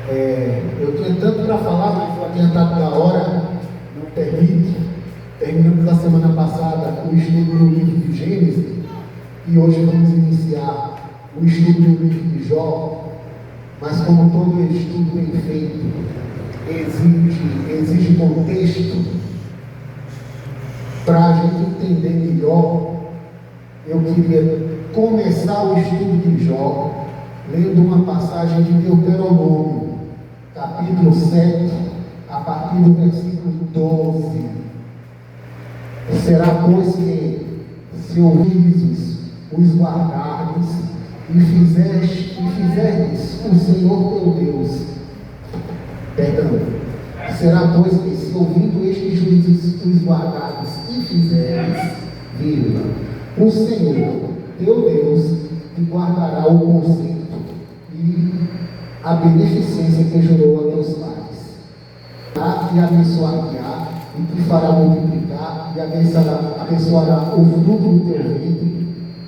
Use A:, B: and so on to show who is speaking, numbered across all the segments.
A: Eu tinha tanto para falar, mas o adiantado da hora não permite. Terminamos a semana passada o estudo do livro de Gênesis e hoje vamos iniciar o estudo do livro de Jó. Mas como todo estudo bem feito exige contexto, para a gente entender melhor, eu queria começar o estudo de Jó lendo uma passagem de Deuteronômio, capítulo 7, a partir do versículo 12. Será, pois, que se ouvirdes, os guardardes, e fizerdes o Senhor teu Deus, será, pois, que se ouvindo estes juízos, os guardardes, e fizerdes, o Senhor teu Deus te guardará o conceito e a beneficência que jurou a teus pais, e abençoar-te-á, e te fará multiplicar, e abençoará o fruto do teu ventre,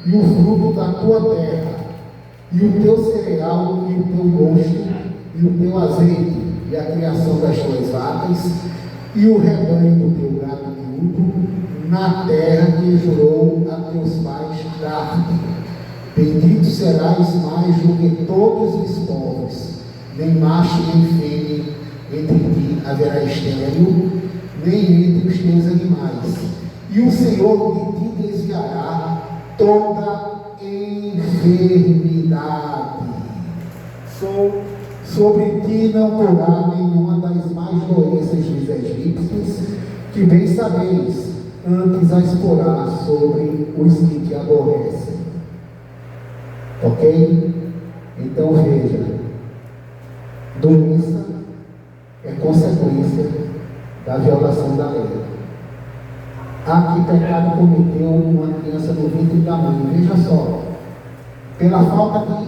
A: e o fruto da tua terra, e o teu cereal, e o teu mosto, e o teu azeite, e a criação das tuas vacas, e o rebanho do teu gado miúdo, na terra que jurou a teus pais dar-te. Bendito serás mais do que todos os povos, nem macho nem fêmea entre ti haverá estéril, nem entre os teus animais. E o Senhor de ti desviará toda enfermidade. Sobre ti não porá nenhuma das mais doenças dos egípcios, que bem sabeis, antes as porá sobre os que te aborrecem. Ok? Então veja, doença é consequência da violação da lei. Que pecado cometeu uma criança no ventre da mãe? Veja só, pela falta de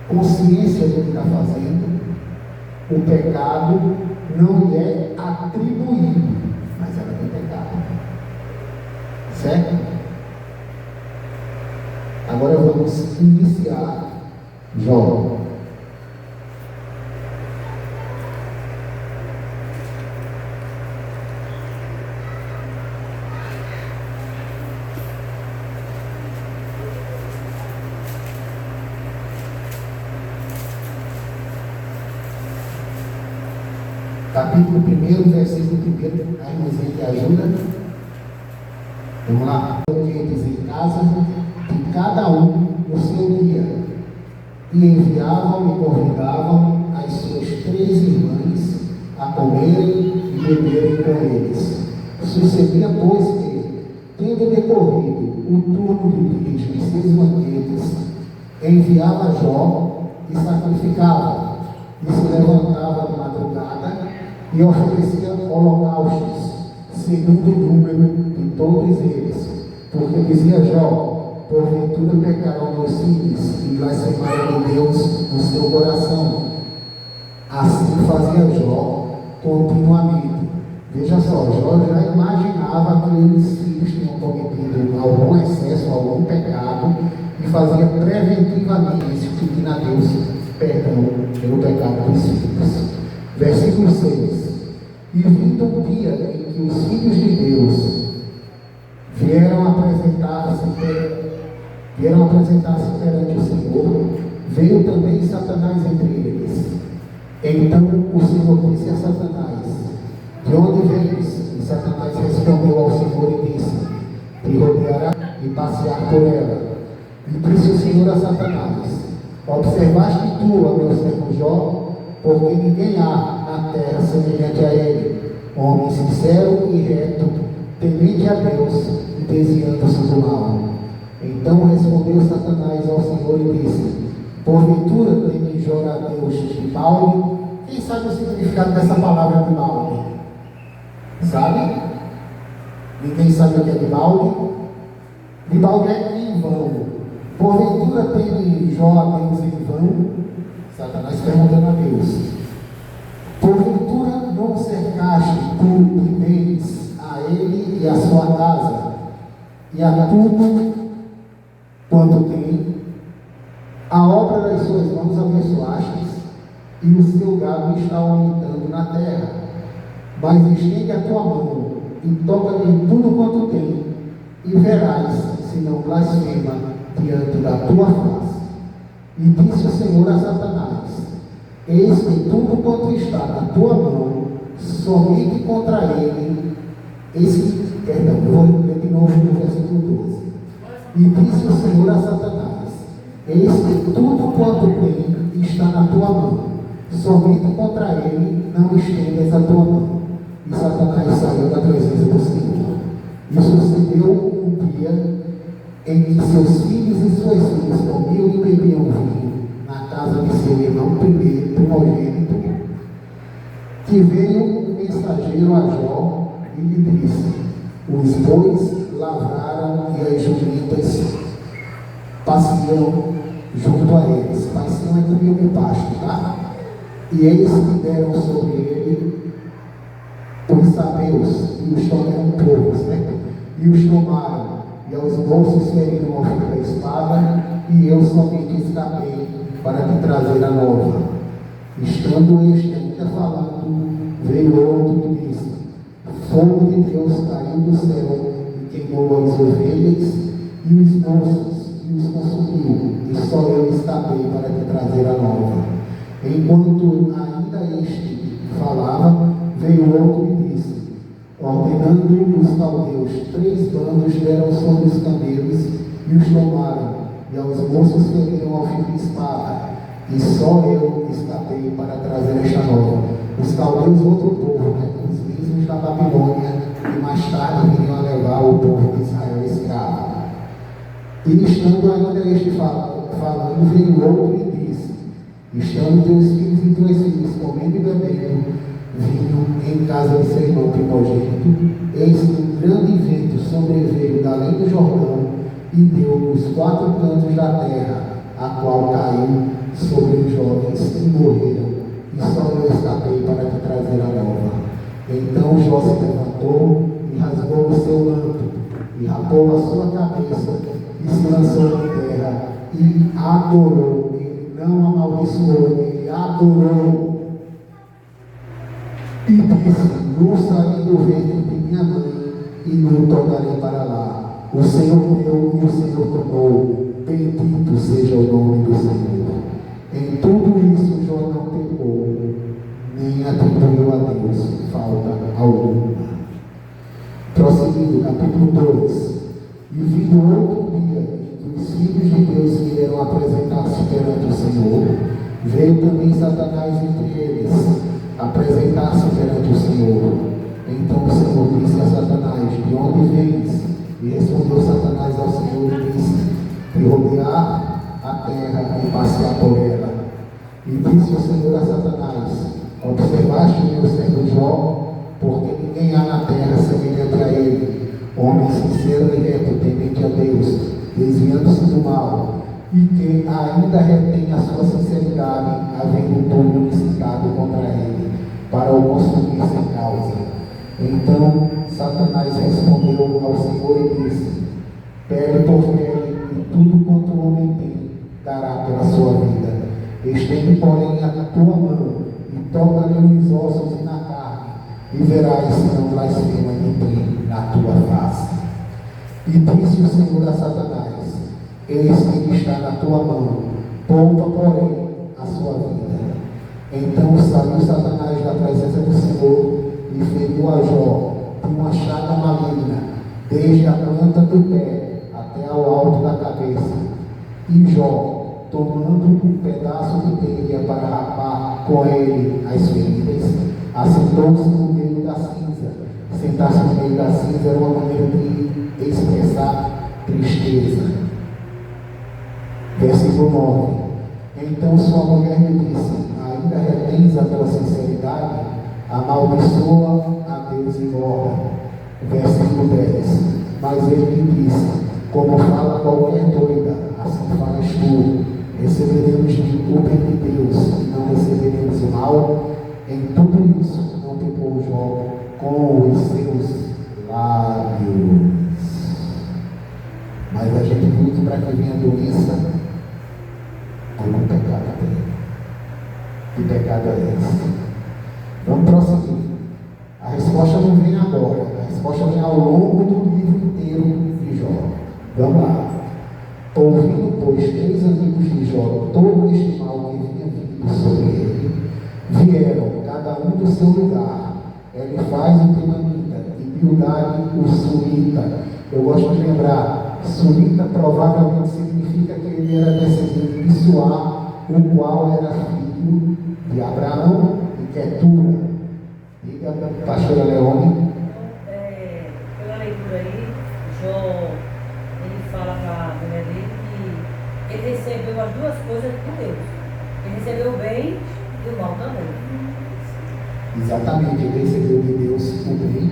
A: consciência do que está fazendo, o pecado não lhe é atribuído, mas ela tem pecado. Certo? Agora vamos iniciar Jó. Capítulo 1, versículo 1, a irmãzinha que ajuda. Vamos lá. Eles em casa, e cada um no seu dia, e enviavam e convidavam as suas 3 irmãs a comerem e beberem com eles. Sucedia, pois, que, tendo decorrido o turno de dos seus banquetes, enviava Jó e sacrificava, e se levantava de madrugada e oferecia holocaustos, segundo o número de todos eles, porque dizia Jó: porventura pecaram meus filhos e blasfemaram de Deus no seu coração. Assim fazia Jó continuamente. Veja só, Jó já imaginava que os filhos tinham cometido algum excesso, algum pecado, e fazia preventivamente pedindo a Deus perdão pelo pecado dos filhos. Versículo 6. E vindo um dia em que os filhos de Deus vieram apresentar-se perante o Senhor, veio também Satanás entre eles. Então o Senhor disse a Satanás: de onde vens? E Satanás respondeu ao Senhor e disse: te rodeará e passear por ela. E disse o Senhor a Satanás: observaste tu, ó meu servo Jó, porque ninguém há na terra semelhante a ele, homem sincero e reto, temente a Deus e desviando-se do mal. Então respondeu Satanás ao Senhor e disse: porventura teme Jó a Deus de balde? Quem sabe o significado dessa palavra de balde? Sabe? Ninguém sabe o que é de balde? De balde é em vão. Porventura teme Jó a Deus em vão? Satanás perguntando a Deus: porventura não cercaste tu de bens a ele e a sua casa, e a tudo quanto tem, a obra das suas mãos abençoastes, e o seu gado está aumentando na terra. Mas estende a tua mão e toca-lhe tudo quanto tem, e verás se não blasfema diante da tua face. E disse o Senhor a Satanás: eis que tudo quanto está na tua mão, somente contra ele, eu vou ler de novo no versículo 12. E disse o Senhor a Satanás: eis que tudo quanto tem está na tua mão, somente contra ele não estendas a tua mão. E Satanás saiu da presença do Senhor. E sucedeu um dia em que seus filhos e suas filhas comiam e bebiam vinho na casa de seu irmão primogênito, que veio um mensageiro a Jó e lhe disse: os bois lavraram e as jumentas passeam junto a eles. Passeam é comigo com pasto, tá? E eles que deram sobre ele os sabeus e os povos, né? E os tomaram, e aos moços feriram ao fim da espada, e eu somente escapei para te trazer a nova. Estando este ainda falando, veio outro e disse: fogo de Deus caiu do céu e queimou as ovelhas e os moços e os consumiu, e só eu escapei para te trazer a nova. Enquanto ainda este falava, veio outro e disse, ordenando os caldeus, 3 bandos deram sobre os camelos e os tomaram, e aos moços feriram ao fio de espada, e só eu escapei para trazer esta nova. Os caldeus, outro povo, né? Os mesmos da Babilônia, e mais tarde viriam a levar o povo de Israel escravo. E estando ainda este falando, veio outro e disse: estando teus filhos e tuas filhas comendo e bebendo vinho em casa de seu irmão primogênito, eis que um grande vento sobreveio da além do Jordão e deu nos 4 cantos da terra, a qual caiu sobre os jovens e morreram, e só eu escapei para te trazer a nova. Então Jó se levantou e rasgou o seu manto, e rapou a sua cabeça, e se lançou em terra, e adorou. Ele não amaldiçoou, ele adorou. E disse: nu saí do ventre de minha mãe, e não tornarei para lá. O Senhor deu e o Senhor tomou. Bendito seja o nome do Senhor. Em tudo isso Jó não pecou, nem atribuiu a Deus falta alguma. Prosseguindo, capítulo 2. E vindo outro dia em que os filhos de Deus vieram apresentar-se perante o Senhor, veio também Satanás entre eles, apresentar-se perante o Senhor. Então o Senhor disse a Satanás: de onde vens? E respondeu Satanás ao Senhor e disse: de rodear a terra e passear por ela. E disse o Senhor a Satanás: observaste meu servo Jó, porque ninguém há na terra semelhante a ele, homem sincero e reto, temente a Deus, desviando-se do mal, e que ainda retém a sua sinceridade, havendo todo incitado contra ele, para o consumir sem causa. Então Satanás respondeu ao Senhor e disse: pele por pele, e tudo quanto o homem tem dará pela sua vida. Estende, porém, a tua mão, e toca-lhe nos ossos e na carne, e verás se não blasfema de ti na tua face. E disse o Senhor a Satanás: eis que está na tua mão, poupa, porém, a sua vida. Então saiu Satanás da presença do Senhor e feriu a Jó de uma chaga maligna, desde a planta do pé até ao alto da cabeça. E Jó, tomando um pedaço de telha para rapar com ele as feridas, assentou-se no meio da cinza. Sentar-se no meio da cinza era uma maneira de expressar tristeza. Versículo 9. Então sua mulher lhe disse: ainda retens a tua sinceridade? Amaldiçoa a Deus e morra. Versículo 10. Mas ele lhe disse: como fala qualquer doida, assim falas tu. Receberemos o bem de Deus e não receberemos o mal. Em tudo isso não pecou Jó com os seus lábios. Mas a gente viu que para que venha a doença, algum pecado tem. Que pecado é esse? Vamos prosseguir. A resposta não vem agora, a resposta vem ao longo do livro inteiro de Jó. Vamos lá. Ouvindo, pois, 3 amigos de Jó todo este mal que vinha vindo sobre ele, vieram, cada um do seu lugar. Elifaz o temanita e Bildade o sunita. Eu gosto de lembrar, sunita provavelmente significa que ele era descendente de Suá, o qual era filho de Abraão e Quetura. Diga, pastora Leone.
B: Pela leitura aí, Jó, ele fala para a mulher dele que ele recebeu as duas coisas de Deus. Ele recebeu o bem e o mal também.
A: Exatamente, ele recebeu de Deus o bem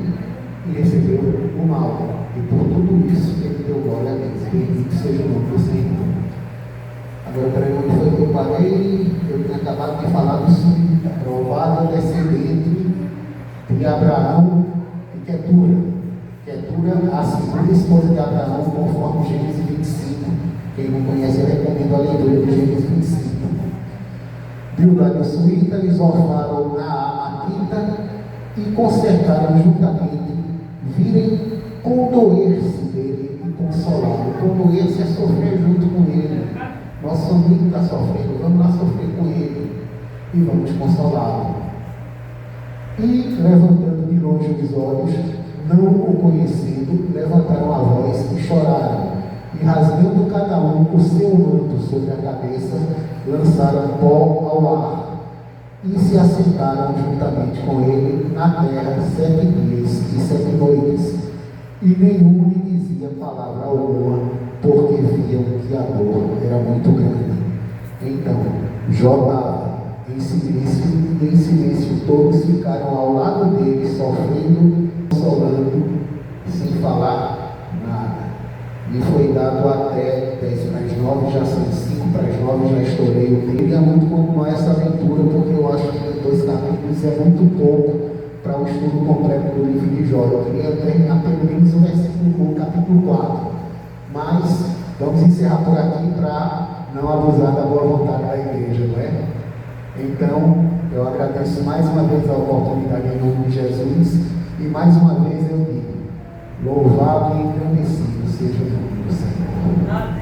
A: e recebeu o mal. E por tudo isso ele deu glória a Deus. Bendito seja o nome do Senhor. Agora, para onde foi que eu parei? Eu tinha acabado de falar do sunita, provável descendente de Abraão e Quetura. Quetura, a segunda esposa de Abraão, conforme Gênesis 25. Quem não conhece, eu recomendo a leitura de Gênesis 25. Bildade e sunita, eles orfaram na Amatita e consertaram juntamente, virem condoer-se dele e consolá-lo. Condoer-se é sofrer junto com ele. Nosso amigo está sofrendo, vamos lá sofrer com ele e vamos consolá-lo. E, levantando de longe os olhos, não o conhecendo, levantaram a voz e choraram. E rasgando cada um o seu manto sobre a cabeça, lançaram pó ao ar. E se assentaram juntamente com ele na terra 7 dias e 7 noites. E nenhum lhe dizia palavra alguma, porque viam que a dor era muito grande. Então, Jó estava em silêncio, e em silêncio todos ficaram ao lado dele, sofrendo, consolando, sem falar nada. Me foi dado até 10 para as 9, já são 5 para as 9, já estourei o tempo. Queria muito continuar essa leitura, porque eu acho que 2 capítulos é muito pouco para o estudo completo do livro de Jó. Eu queria terminar pelo menos o versículo, o capítulo 4. Mas vamos encerrar por aqui para não abusar da boa vontade da igreja, não é? Então, eu agradeço mais uma vez a oportunidade em nome de Jesus e mais uma vez eu digo, louvado e engrandecido seja o nome do Senhor.